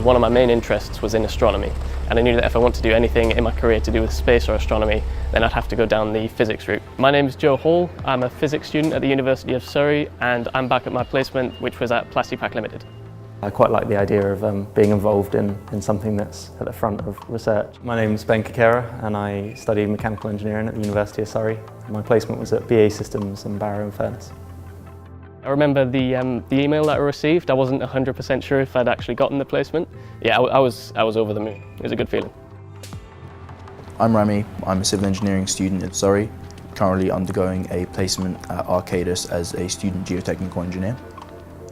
One of my main interests was in astronomy, and I knew that if I want to do anything in my career to do with space or astronomy, then I'd have to go down the physics route. My name is Joe Hall, I'm a physics student at the University of Surrey, and I'm back at my placement, which was at Plastipack Limited. I quite like the idea of being involved in something that's at the front of research. My name is Ben Kakera and I study mechanical engineering at the University of Surrey. My placement was at BA Systems and Barrow and Furnace. I remember the email that I received. I wasn't 100% sure if I'd actually gotten the placement. Yeah, I was over the moon. It was a good feeling. I'm Rami. I'm a civil engineering student at Surrey, currently undergoing a placement at Arcadis as a student geotechnical engineer.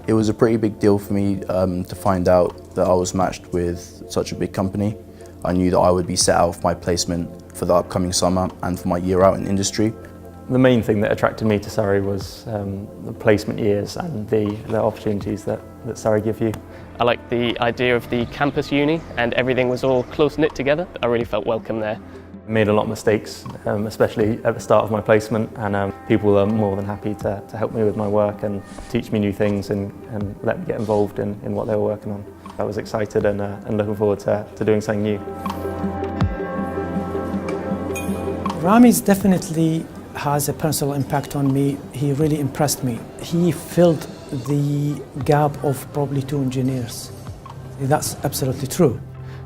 It was a pretty big deal for me to find out that I was matched with such a big company. I knew that I would be set out for my placement for the upcoming summer and for my year out in industry. The main thing that attracted me to Surrey was the placement years and the opportunities that Surrey give you. I liked the idea of the campus uni and everything was all close-knit together. I really felt welcome there. I made a lot of mistakes, especially at the start of my placement, and people were more than happy to help me with my work and teach me new things and let me get involved in what they were working on. I was excited and looking forward to doing something new. Rami's definitely has a personal impact on me. He really impressed me. He filled the gap of probably 2 engineers. That's absolutely true.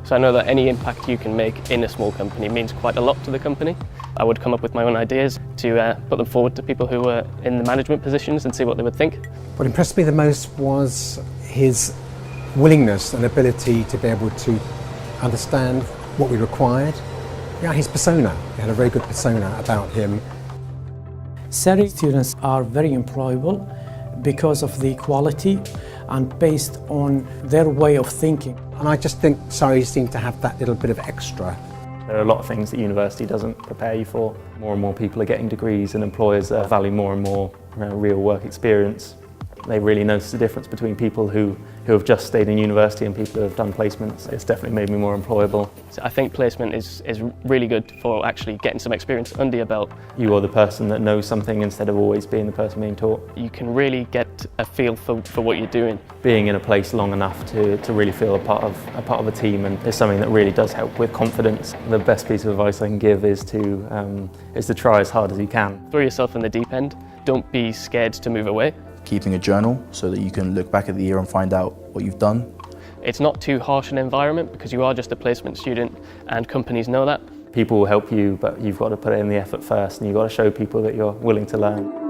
So I know that any impact you can make in a small company means quite a lot to the company. I would come up with my own ideas to put them forward to people who were in the management positions and see what they would think. What impressed me the most was his willingness and ability to be able to understand what we required. Yeah, his persona. He had a very good persona about him. Surrey students are very employable because of the quality and based on their way of thinking. And I just think Surrey seemed to have that little bit of extra. There are a lot of things that university doesn't prepare you for. More and more people are getting degrees and employers value more and more real work experience. They really notice the difference between people who have just stayed in university and people who have done placements. It's definitely made me more employable. So I think placement is really good for actually getting some experience under your belt. You are the person that knows something instead of always being the person being taught. You can really get a feel for what you're doing. Being in a place long enough to really feel a part of a team and is something that really does help with confidence. The best piece of advice I can give is to try as hard as you can. Throw yourself in the deep end. Don't be scared to move away. Keeping a journal so that you can look back at the year and find out what you've done. It's not too harsh an environment because you are just a placement student and companies know that. People will help you, but you've got to put in the effort first and you've got to show people that you're willing to learn.